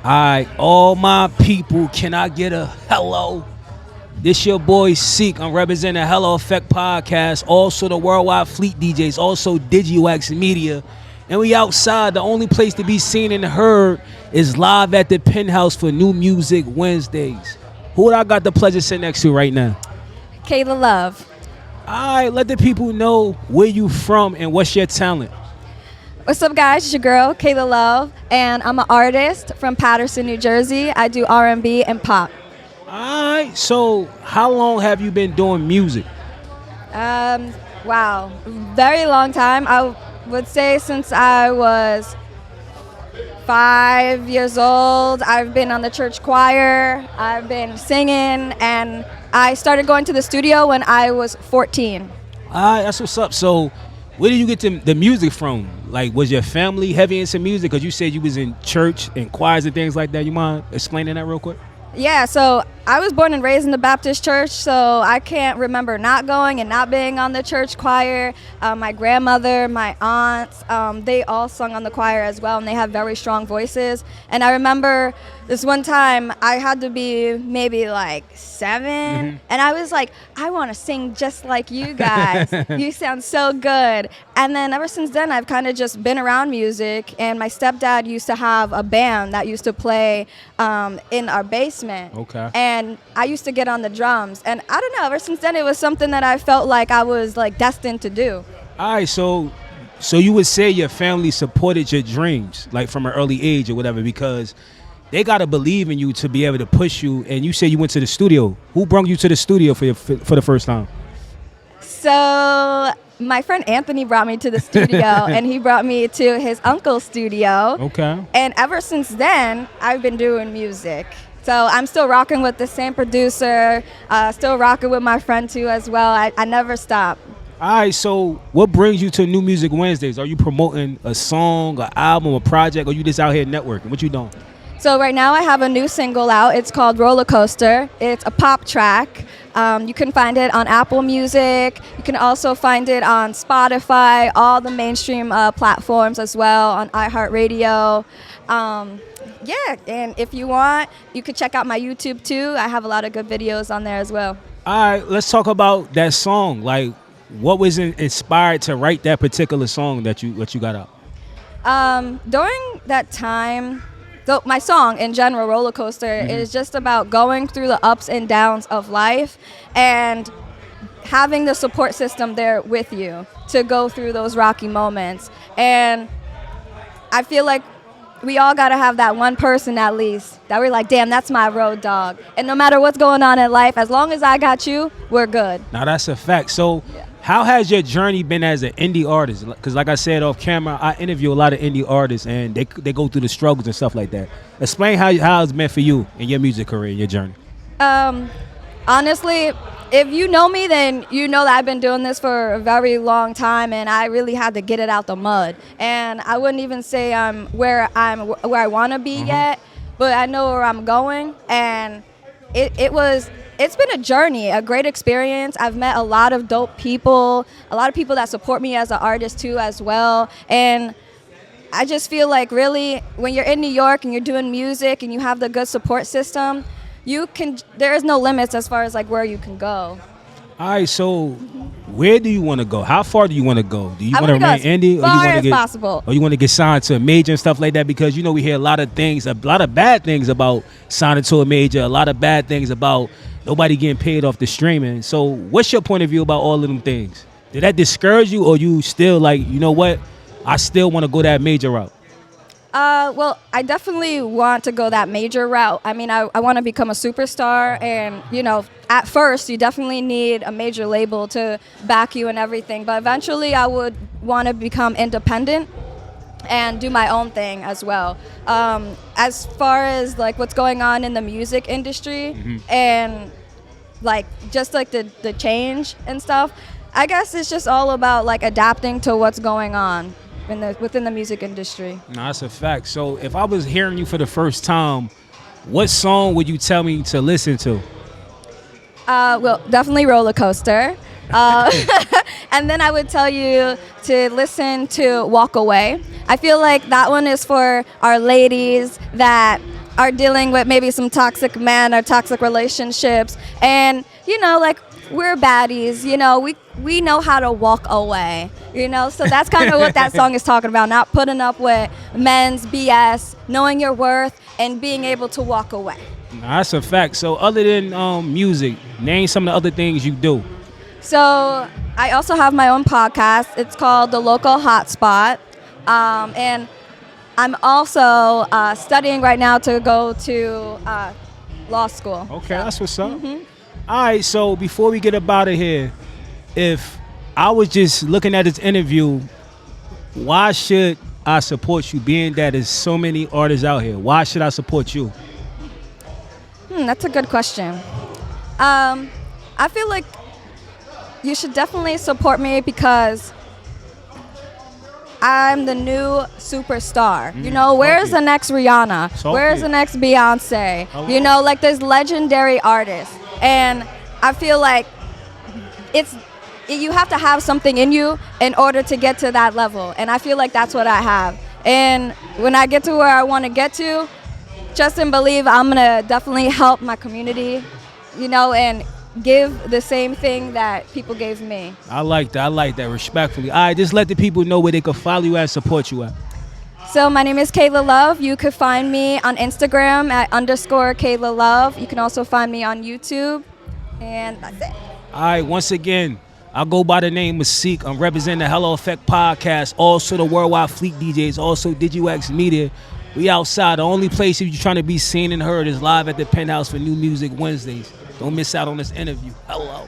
Alright, all my people, can I get a hello? This your boy Seek. I'm representing Hello Effect Podcast, also the Worldwide Fleet DJs, also DigiWax Media. And we outside. The only place to be seen and heard is live at the Penthouse for New Music Wednesdays. Who I got the pleasure sitting next to right now? Kaylah Love. Alright, let the people know where you from and what's your talent. What's up, guys? It's your girl, Kaylah Love, and I'm an artist from Paterson, New Jersey. I do R&B and pop. Alright, so how long have you been doing music? Wow, very long time. I would say since I was 5 years old. I've been on the church choir. I've been singing, and I started going to the studio when I was 14. Alright, that's what's up. So where did you get the music from? Like, was your family heavy into music? Because you said you was in church and choirs and things like that. You mind explaining that real quick? Yeah, so I was born and raised in the Baptist church, so I can't remember not going and not being on the church choir. My grandmother, my aunts, they all sung on the choir as well, and they have very strong voices. And I remember this one time I had to be maybe like 7, and I was like, I want to sing just like you guys. You sound so good. And then ever since then, I've kind of just been around music, and my stepdad used to have a band that used to play in our basement. Okay. And I used to get on the drums, and I don't know, ever since then it was something that I felt like I was like destined to do. All right, so you would say your family supported your dreams, like from an early age or whatever, because they gotta believe in you to be able to push you. And you say you went to the studio. Who brought you to the studio for the first time? So my friend Anthony brought me to the studio, and he brought me to his uncle's studio. Okay. And ever since then, I've been doing music. So I'm still rocking with the same producer, still rocking with my friend too as well. I never stop. All right, so what brings you to New Music Wednesdays? Are you promoting a song, an album, a project, or you just out here networking? What you doing? So right now I have a new single out. It's called Rollercoaster. It's a pop track. You can find it on Apple Music. You can also find it on Spotify, all the mainstream platforms as well, on iHeartRadio. Yeah, and if you want, you could check out my YouTube too. I have a lot of good videos on there as well. All right, let's talk about that song. Like, what was inspired to write that particular song that you got out? During that time, my song in general, Rollercoaster, is just about going through the ups and downs of life and having the support system there with you to go through those rocky moments. And I feel like we all got to have that one person at least that we're like, damn, that's my road dog. And no matter what's going on in life, as long as I got you, we're good. Now, that's a fact. So how has your journey been as an indie artist? Because like I said off camera, I interview a lot of indie artists, and they go through the struggles and stuff like that. Explain how it's been for you in your music career, your journey. Honestly, if you know me, then you know that I've been doing this for a very long time, and I really had to get it out the mud. And I wouldn't even say I'm where I want to be yet, but I know where I'm going. And it's been a journey, a great experience. I've met a lot of dope people, a lot of people that support me as an artist too as well. And I just feel like really when you're in New York and you're doing music and you have the good support system, there is no limits as far as like where you can go. All right, so where do you want to go? How far do you want to go? Do you want to remain indie, or far as possible, or you want to get signed to a major and stuff like that? Because we hear a lot of bad things about signing to a major, a lot of bad things about nobody getting paid off the streaming. So what's your point of view about all of them things? Did that discourage you, or you still like, you know what, I still want to go that major route? Well, I definitely want to go that major route. I mean, I want to become a superstar, and, at first you definitely need a major label to back you and everything. But eventually I would want to become independent and do my own thing as well. As far as like what's going on in the music industry and like just like the change and stuff, I guess it's just all about like adapting to what's going on within the music industry. No, that's a fact. So if I was hearing you for the first time, what song would you tell me to listen to? Well, definitely Rollercoaster. And then I would tell you to listen to Walk Away. I feel like that one is for our ladies that are dealing with maybe some toxic men or toxic relationships, and like we're baddies, we know how to walk away, so that's kind of what that song is talking about, not putting up with men's BS, knowing your worth and being able to walk away. That's a fact. So other than music, name some of the other things you do. So I also have my own podcast. It's called The Local Hotspot, and I'm also studying right now to go to law school. Okay, that's what's up. All right, so before we get up out of here, if I was just looking at this interview, why should I support you, being that there's so many artists out here? Why should I support you? That's a good question. I feel like you should definitely support me because I'm the new superstar. Where's the next Rihanna? Where's the next Beyonce? Like there's legendary artists. And I feel like you have to have something in you in order to get to that level. And I feel like that's what I have. And when I get to where I want to get to, trust and believe I'm going to definitely help my community, and give the same thing that people gave me. I like that, respectfully. All right, just let the people know where they can follow you and support you at. So my name is Kaylah Love. You could find me on Instagram at _Kaylah Love. You can also find me on YouTube, and that's it. All right, once again, I go by the name of Seek. I'm representing the HELLOOO Effect podcast, also the Worldwide Fleet DJs, also DigiWax Media. We outside. The only place if you're trying to be seen and heard is live at the Penthouse for New Music Wednesdays. Don't miss out on this interview. Hello.